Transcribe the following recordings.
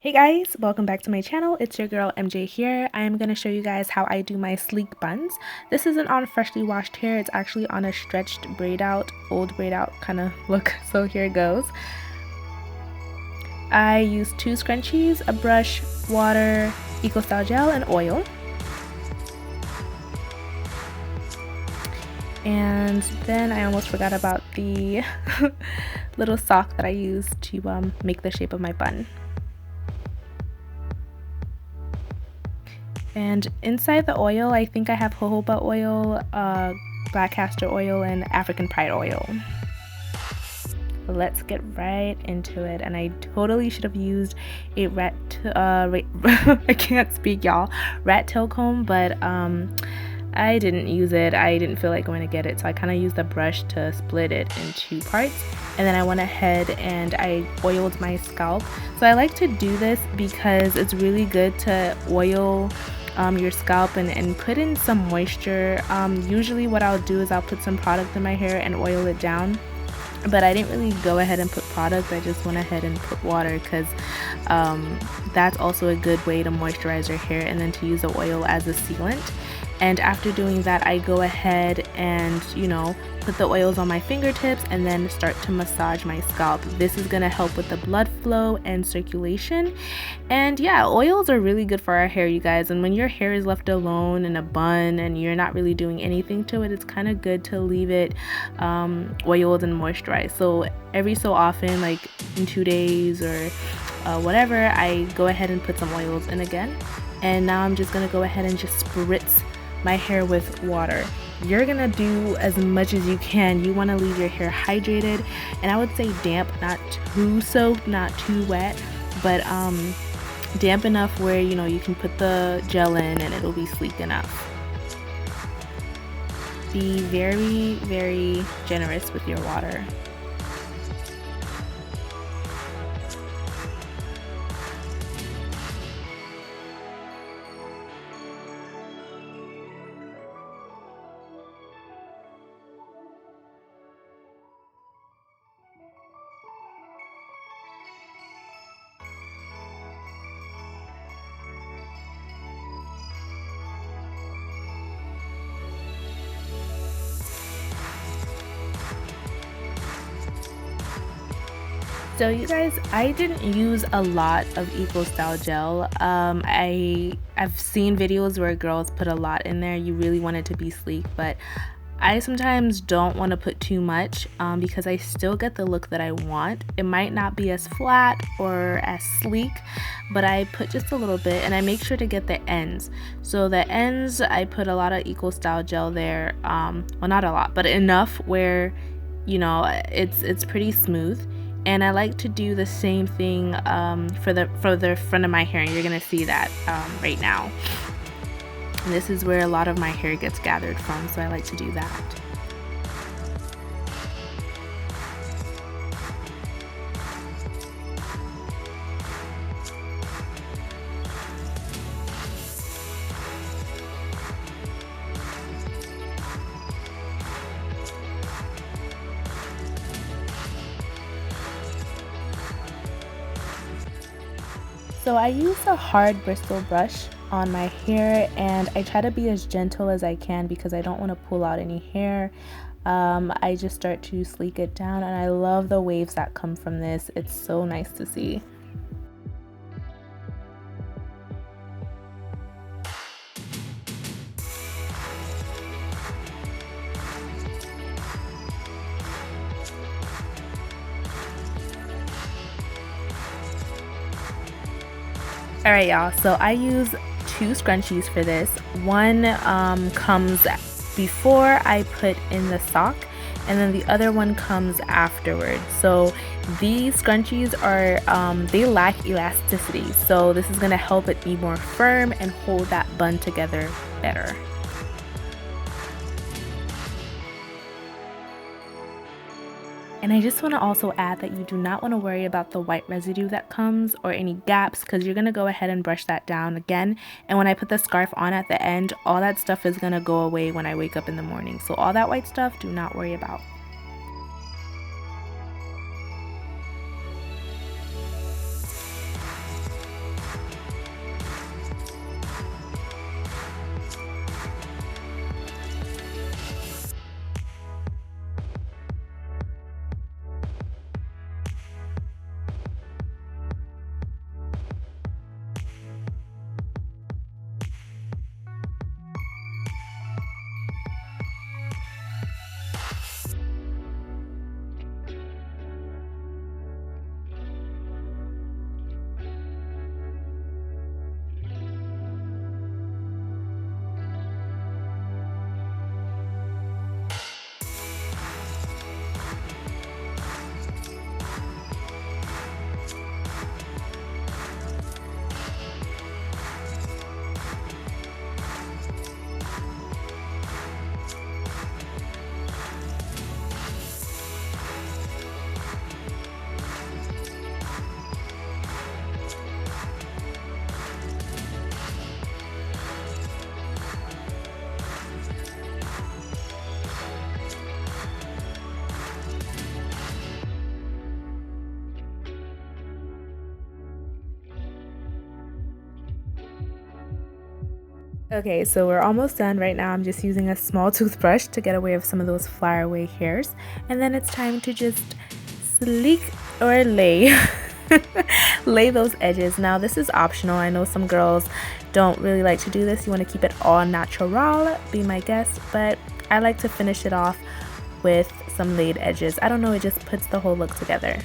Hey guys, welcome back to my channel. It's your girl MJ here. I am going to show you guys how I do my sleek buns. This isn't on freshly washed hair, it's actually on a stretched braid out, old braid out kind of look. So here it goes. I use 2 scrunchies, a brush, water, Eco Style gel, and oil. And then I almost forgot about the little sock that I use to make the shape of my bun. And inside the oil, I think I have jojoba oil, black castor oil, and African pride oil. Let's get right into it. And I totally should have used a I can't speak, y'all, rat tail comb, but I didn't use it. I didn't feel like going to get it, so I kind of used the brush to split it in 2 parts. And then I went ahead and I oiled my scalp. So I like to do this because it's really good to oil your scalp and put in some moisture. Usually what I'll do is I'll put some product in my hair and oil it down, but I didn't really go ahead and put product. I just went ahead and put water because that's also a good way to moisturize your hair, and then to use the oil as a sealant. And after doing that, I go ahead and, you know, put the oils on my fingertips and then start to massage my scalp. This is going to help with the blood flow and circulation. And yeah, oils are really good for our hair, you guys. And when your hair is left alone in a bun and you're not really doing anything to it, it's kind of good to leave it oiled and moisturized. So every so often, like in 2 days or whatever, I go ahead and put some oils in again. And now I'm just going to go ahead and just spritz my hair with water. You're gonna do as much as you can. You want to leave your hair hydrated, and I would say damp, not too soaked, not too wet, but damp enough where, you know, you can put the gel in and it'll be sleek enough. Be very, very generous with your water. So you guys, I didn't use a lot of Eco Style gel. I've seen videos where girls put a lot in there. You really want it to be sleek, but I sometimes don't want to put too much because I still get the look that I want. It might not be as flat or as sleek, but I put just a little bit, and I make sure to get the ends. So the ends, I put a lot of Eco Style gel there. Well, not a lot, but enough where, you know, it's pretty smooth. And I like to do the same thing for the front of my hair. You're gonna see that right now. And this is where a lot of my hair gets gathered from, so I like to do that. So I use a hard bristle brush on my hair, and I try to be as gentle as I can because I don't want to pull out any hair. I just start to sleek it down, and I love the waves that come from this. It's so nice to see. Alright y'all, so I use 2 scrunchies for this. One comes before I put in the sock, and then the other one comes afterwards. So these scrunchies are, they lack elasticity, so this is going to help it be more firm and hold that bun together better. And I just want to also add that you do not want to worry about the white residue that comes or any gaps, because you're going to go ahead and brush that down again. And when I put the scarf on at the end, all that stuff is going to go away when I wake up in the morning. So all that white stuff, do not worry about. Okay, so we're almost done. Right now I'm just using a small toothbrush to get away with some of those flyaway hairs. And then it's time to just sleek or lay lay those edges. Now this is optional. I know some girls don't really like to do this. You want to keep it all natural, be my guest, but I like to finish it off with some laid edges. I don't know, it just puts the whole look together.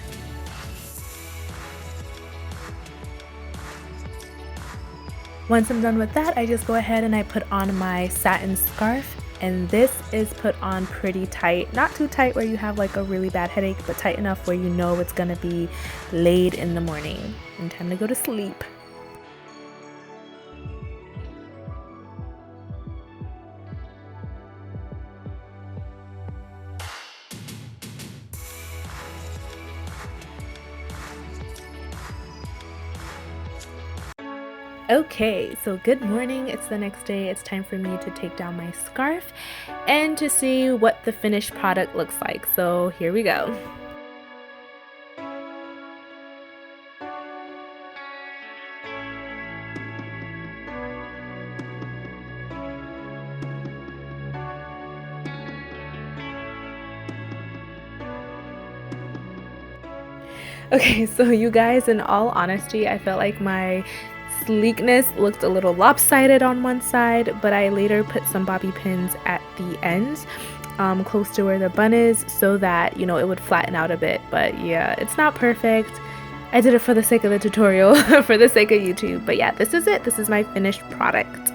Once I'm done with that, I just go ahead and I put on my satin scarf, and this is put on pretty tight. Not too tight where you have like a really bad headache, but tight enough where you know it's gonna be laid in the morning and time to go to sleep. Okay, so good morning. It's the next day. It's time for me to take down my scarf and to see what the finished product looks like. So here we go. Okay, so you guys, in all honesty, I felt like my sleekness looked a little lopsided on one side, but I later put some bobby pins at the ends, close to where the bun is, so that, you know, it would flatten out a bit. But yeah, it's not perfect. I did it for the sake of the tutorial, for the sake of YouTube. But yeah, this is it. This is my finished product.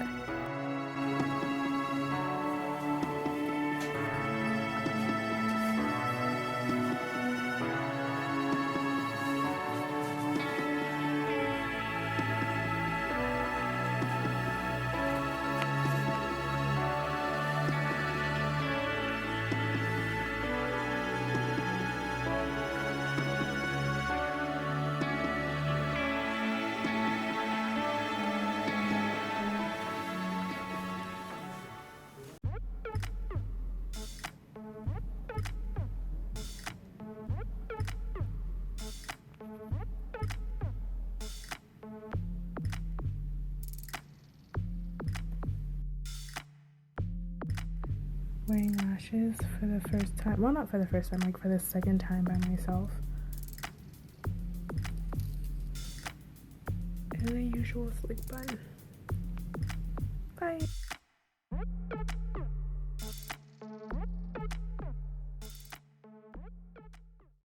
Wearing lashes for the first time. Well, not for the first time, like for the second time by myself. And the usual sleek bun. Bye.